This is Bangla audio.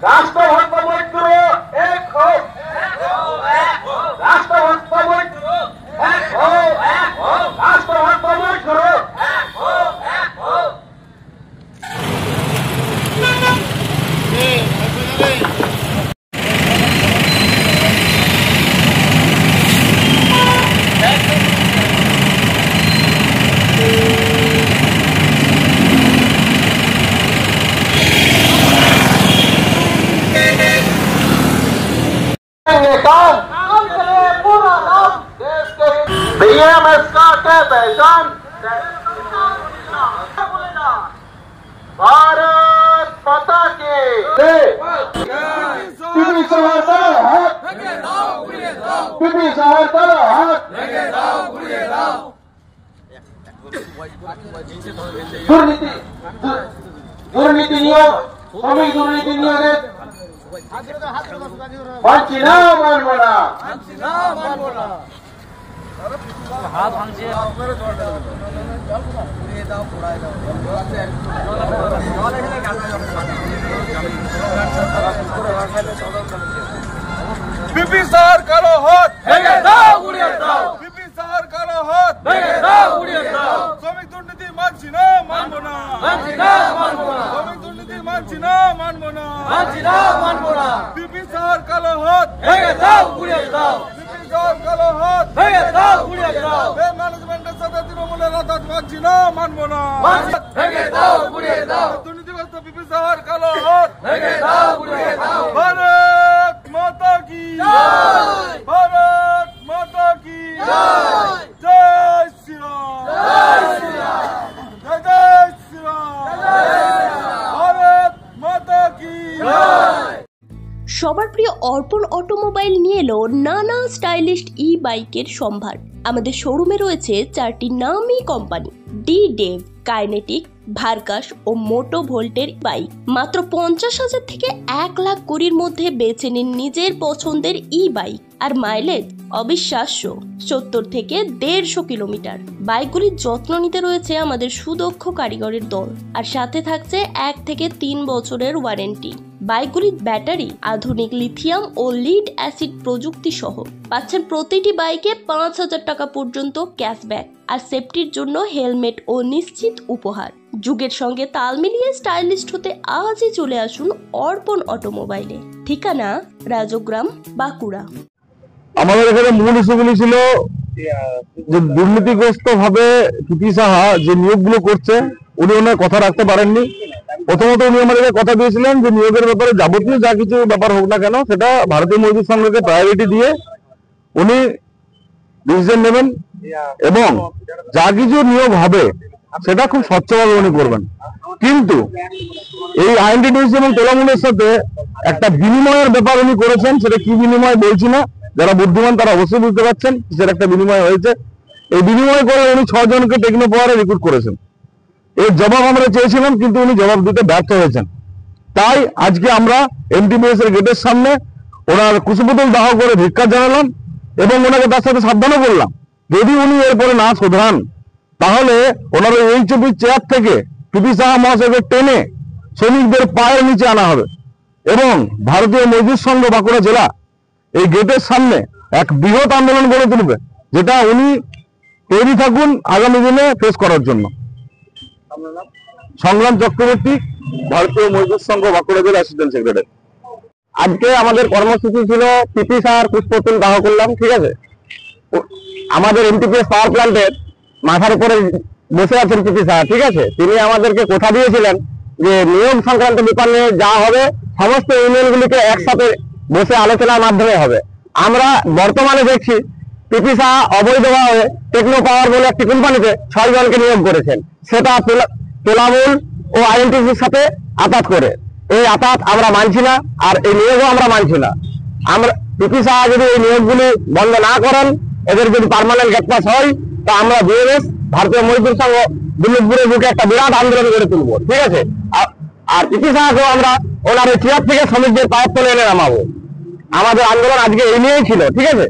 রাষ্ট্রভক্ত মৈত্র এক হো, রাষ্ট্রভক্ত মৈত্র এক হো, রাষ্ট্রভক্ত মৈত্র এক হো। बीएमएस का क्या पहचान, भारत माता की बीबी शहर करो हाथ, बीबी शहर करो हाथ। दुर्नीति दुर्नीति नियोग श्रमिक दुर्नीति नियोगের মানছি না, মানবো না। হাত ভাঙছে, বিপি স্যার কালো হাত ভেঙে দাও, গুড়িয়ে দাও। বিপি স্যার কালো হাত ভেঙে দাও, গুড়িয়ে দাও। শ্রমিক দুর্নীতি মানছি না, মানবো না, মানছি না, মানবো না। শ্রমিক দুর্নীতি মানছি না, মানবো না, মানছি না, মানবো না। বিপি স্যার কালো হাত ভেঙে দাও, গুড়িয়ে দাও। বিপি স্যার কালো হাত ভেঙে দাও, গুড়িয়ে দাও। এই ম্যানেজমেন্টের সাথে তৃণমূলের আঘাত মানছি না, মানবো না, ভেঙে দাও, গুড়িয়ে দাও। দুর্নীতিগ্রস্ত বিপি স্যার কালো হাত ভেঙে দাও, গুড়িয়ে দাও। ভারত মাতা কি জয়, ভারত মাতা কি জয়, জয় শ্রীরাম, জয় শ্রীরাম, জয় শ্রীরাম, ভারত মাতা কি জয়। সবার প্রিয় অর্পণ অটোমোবাইল নিয়ে এলো নানা স্টাইলিস্ট ই বাইকের সম্ভার। আমাদের শোরুমে রয়েছে 4টি নামী কোম্পানি ডি ডেভ, কাইনেটিক, ভার্কাস ও মোটো ভোল্টের বাইক। মাত্র 50,000 থেকে 1,20,000 মধ্যে বেছে নিন নিজের পছন্দের ই বাইক, আর মাইলেজ অবিশ্বাস্য 70 থেকে 150 কিলোমিটার। বাইকগুলির যত্ন নিতে রয়েছে আমাদের সুদক্ষ কারিগরের দল, আর সাথে থাকছে 1 থেকে 3 বছরের ওয়ারেন্টি। বাইকগুলির ব্যাটারি আধুনিক লিথিয়াম ও লিড অ্যাসিড প্রযুক্তি সহ। পাচ্ছেন প্রতিটি বাইকে 5,000 টাকা পর্যন্ত ক্যাশব্যাক, আর সেফটির জন্য হেলমেট ও নিশ্চিত উপহার। যুগের সঙ্গে তাল মিলিয়ে স্টাইলিস্ট হতে আজই চলে আসুন অর্পণ অটোমোবাইলে। ঠিকানা রাজগ্রাম, বাঁকুড়া। আমাদের এখানে মূল ইস্যুগুলি ছিল যে দুর্নীতিগ্রস্ত ভাবে পিপি সাহা যে নিয়োগগুলো করছে, উনি ওনার কথা রাখতে পারেননি। প্রথমত উনি আমাদেরকে কথা দিয়েছিলেন যে নিয়োগের ব্যাপারে যাবতীয় যা কিছু ব্যাপার হোক না কেন সেটা ভারতীয় মজদুর সংঘকে প্রায়োরিটি দিয়ে উনি ডিসিশন নেবেন, এবং যা কিছু নিয়োগ হবে সেটা খুব স্বচ্ছভাবে উনি করবেন। কিন্তু এই আইএনটিটিসি এবং তৃণমূলের সাথে একটা বিনিময়ের ব্যাপার উনি করেছেন। সেটা কি বিনিময় বলছি না, যারা বুদ্ধিমান তারা অবশ্যই বুঝতে পারছেন সেটা একটা বিনিময় হয়েছে। এই বিনিময় করে উনি 6 জনকে টেকনো পাওয়ারে রিক্রুট করেছেন। এর জবাব আমরা চেয়েছিলাম, কিন্তু উনি জবাব দিতে ব্যর্থ হয়েছেন। তাই আজকে আমরা এমটিবিএস এর গেটের সামনে ওনার কুশপুতুল দাহ করে ধিক্কার জানালাম, এবং ওনাকে তার সাথে সাবধানও করলাম যদি উনি এরপরে না শোধরান তাহলে ওনার এই চব্বিশ চেয়ার থেকে পিপি সাহা মহাশয়কে টেনে শ্রমিকদের পায়ের নিচে আনা হবে, এবং ভারতীয় মজদুর সংঘ বাঁকুড়া জেলা এই গেটের সামনে এক বৃহৎ আন্দোলন গড়ে তুলবে, যেটা উনি তৈরি থাকুন আগামী দিনে ফেস করার জন্য। সংগ্রাম চক্রবর্তী, ভারতীয় মজদুর সংঘ বাঁকুড়া জেলা অ্যাসিস্ট্যান্ট সেক্রেটারি। আজকে আমাদের কর্মসূচি ছিল পিপি সাহার পুষ্পতুল দাহ করলাম, ঠিক আছে। আমাদের এমটিপিএস পাওয়ার প্ল্যান্টের মাথার উপরে বসে আছেন পিপি সাহা, ঠিক আছে। তিনি আমাদেরকে কথা দিয়েছিলেন যে নিয়োগ সংক্রান্ত ব্যাপার নিয়ে যা হবে সমস্ত ইউনিয়নগুলিকে একসাথে বসে আলোচনার মাধ্যমে হবে। আমরা বর্তমানে দেখছি পিপি সাহা অবৈধভাবে টেকনো পাওয়ার বলে একটি কোম্পানিতে 6 জনকে নিয়োগ করেছেন, সেটা তৃণমূল ও আইএনটিসির সাথে আঘাত করে। এই আঘাত আমরা মানছি না, আর এই নিয়োগও আমরা মানছি না। আমরা পিপি সাহা যদি এই নিয়োগগুলি বন্ধ না করেন, এদের যদি পার্মানেন্ট গেট পাস হয়, তা আমরা বিএমএস ভারতীয় মজদুর সংঘ দিল্লিপুরের বুকে একটা বিরাট আন্দোলন করে তুলবো, ঠিক আছে। আর পিপি সাহাকেও আমরা ওনার চেয়ার থেকে শ্রমিকদের পায়ের তলে এনে নামাবো। আমাদের আন্দোলন আজকে এই নিয়েই ছিল, ঠিক আছে।